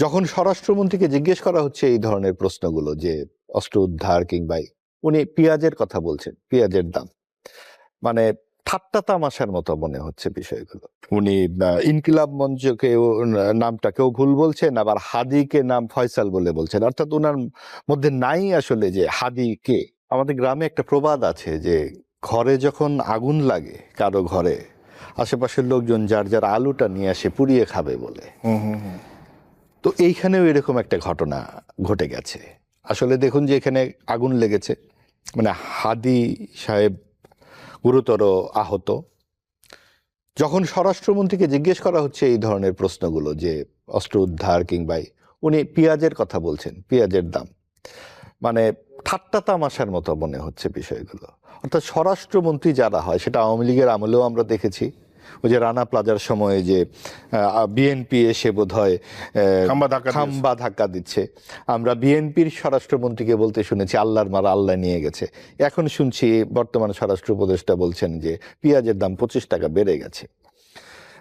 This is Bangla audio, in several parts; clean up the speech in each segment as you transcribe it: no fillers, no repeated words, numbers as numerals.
যখন স্বরাষ্ট্রমন্ত্রীকে জিজ্ঞেস করা হচ্ছে এই ধরনের প্রশ্নগুলো যে অস্ত্র উদ্ধার কিংবা উনি পেঁয়াজের কথা বলছেন, পেঁয়াজের দাম মানে ঠাট্টা তামাশার মতো মনে হচ্ছে বিষয়গুলো। উনি ইনকিলাব মঞ্চকে নামটা কেউ ভুল বলছেন, আবার হাদিকে নাম ফয়সাল বলে বলছেন, অর্থাৎ ওনার মধ্যে নাই আসলে যে হাদি কে। আমাদের গ্রামে একটা প্রবাদ আছে যে ঘরে যখন আগুন লাগে কারো ঘরে, আশেপাশের লোকজন যার যার আলুটা নিয়ে আসে পুড়িয়ে খাবে বলে। তো এইখানেও এরকম একটা ঘটনা ঘটে গেছে। আসলে দেখুন যে এখানে আগুন লেগেছে, মানে হাদি সাহেব গুরুতর আহত। যখন স্বরাষ্ট্রমন্ত্রীকে জিজ্ঞেস করা হচ্ছে এই ধরনের প্রশ্নগুলো যে অস্ত্র উদ্ধার কিংবা উনি পেঁয়াজের কথা বলছেন, পেঁয়াজের দাম মানে ঠাট্টা তামাশার মতো মনে হচ্ছে বিষয়গুলো। অর্থাৎ স্বরাষ্ট্রমন্ত্রী যারা হয়, সেটা আওয়ামী লীগের আমলেও আমরা দেখেছি। ওই যে রানা প্লাজার সময়ে যে বিএনপি এসে বোধ হয় খাম্বা ধাক্কা দিচ্ছে, আমরা বিএনপির স্বরাষ্ট্রমন্ত্রীকে বলতে শুনেছি আল্লাহর মারা আল্লাহ নিয়ে গেছে। এখন শুনছি বর্তমান স্বরাষ্ট্র উপদেষ্টা বলছেন যে পেঁয়াজের দাম 25 টাকা বেড়ে গেছে।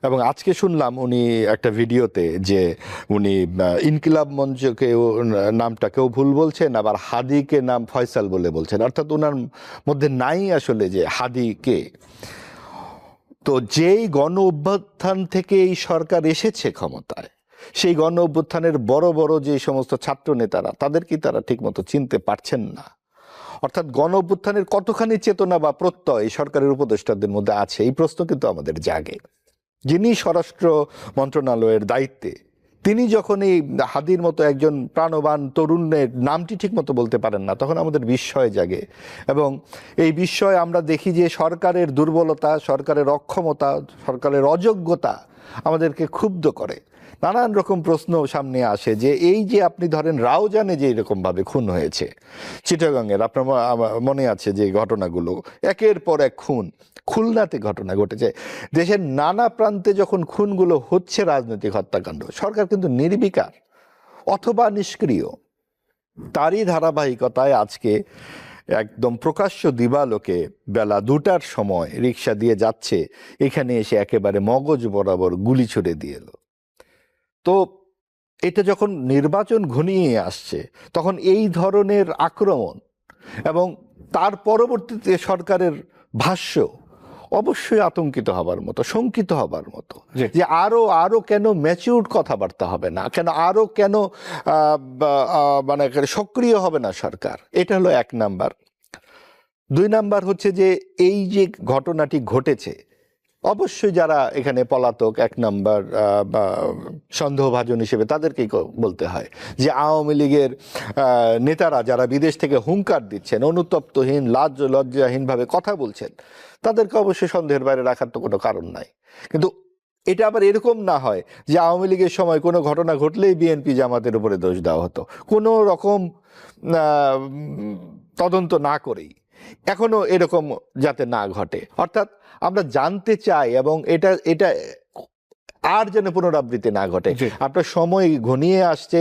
এবং আজকে শুনলাম উনি একটা ভিডিওতে যে উনি ইনকিলাব মঞ্চকে নামটা কেউ ভুল বলছেন, আবার হাদিকে নাম ফয়সাল বলে বলছেন, অর্থাৎ ওনার মধ্যে নাই আসলে যে হাদি কে। তো যেই গণ অভ্যুত্থান থেকে এই সরকার এসেছে ক্ষমতায়, সেই গণ অভ্যুত্থানের বড় বড় যে সমস্ত ছাত্র নেতারা, তাদেরকে তারা ঠিকমতো চিনতে পারছেন না। অর্থাৎ গণ অভ্যুত্থানের কতখানি চেতনা বা প্রত্যয় এই সরকারের উপদেষ্টাদের মধ্যে আছে, এই প্রশ্ন কিন্তু আমাদের জাগে। যিনি স্বরাষ্ট্র মন্ত্রণালয়ের দায়িত্বে, তিনি যখন এই হাদির মতো একজন প্রাণবান তরুণের নামটি ঠিকমতো বলতে পারেন না, তখন আমাদের বিস্ময় জাগে। এবং এই বিস্ময় আমরা দেখি যে সরকারের দুর্বলতা, সরকারের অক্ষমতা, সরকারের অযোগ্যতা আমাদেরকে ক্ষুব্ধ করে। নানান রকম প্রশ্ন সামনে আসে যে এই যে আপনি ধরেন রাউজানে যে এরকমভাবে খুন হয়েছে, চিটাগাংয়ের আপনার মনে আছে যে ঘটনাগুলো, একের পর এক খুন, খুলনাতে ঘটনা ঘটেছে, দেশের নানা প্রান্তে যখন খুনগুলো হচ্ছে রাজনৈতিক হত্যাকাণ্ড, সরকার কিন্তু নির্বিকার অথবা নিষ্ক্রিয়। তারই ধারাবাহিকতায় আজকে একদম প্রকাশ্য দিবালোকে বেলা 2টার সময় রিক্সা দিয়ে যাচ্ছে, এখানে এসে একেবারে মগজ বরাবর গুলি ছুড়ে দিয়ে এলো। তো এটা যখন নির্বাচন ঘনিয়ে আসছে, তখন এই ধরনের আক্রমণ এবং তার পরবর্তীতে সরকারের ভাষ্য অবশ্যই আতঙ্কিত হবার মতো, শঙ্কিত হবার মতো, যে আরো কেন ম্যাচিউরড কথাবার্তা হবে না, কেন আরো কেন মানে সক্রিয় হবে না সরকার। এটা হলো 1 নাম্বার। 2 নাম্বার হচ্ছে যে এই যে ঘটনাটি ঘটেছে, অবশ্যই যারা এখানে পলাতক 1 নাম্বার সন্দেহভাজন হিসেবে তাদেরকেই বলতে হয় যে আওয়ামী লীগের নেতারা যারা বিদেশ থেকে হুঙ্কার দিচ্ছেন, অনুতপ্তহীন লজ্জাহীনভাবে কথা বলছেন, তাদেরকে অবশ্যই সন্দেহের বাইরে রাখার তো কোনো কারণ নাই। কিন্তু এটা আবার এরকম না হয় যে আওয়ামী লীগের সময় কোনো ঘটনা ঘটলেই বিএনপি জামাতের উপরে দোষ দেওয়া হতো, কোনো রকম তদন্ত না করেই। এখনো এরকম যাতে না ঘটে, অর্থাৎ আমরা জানতে চাই এবং এটা আর যেন পুনরাবৃত্তি না ঘটে। আপনার সময় ঘনিয়ে আসছে,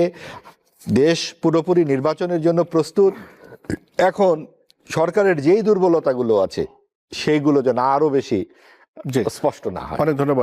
দেশ পুরোপুরি নির্বাচনের জন্য প্রস্তুত। এখন সরকারের যেই দুর্বলতাগুলো আছে সেইগুলো যেন আরো বেশি স্পষ্ট না হয়। অনেক ধন্যবাদ।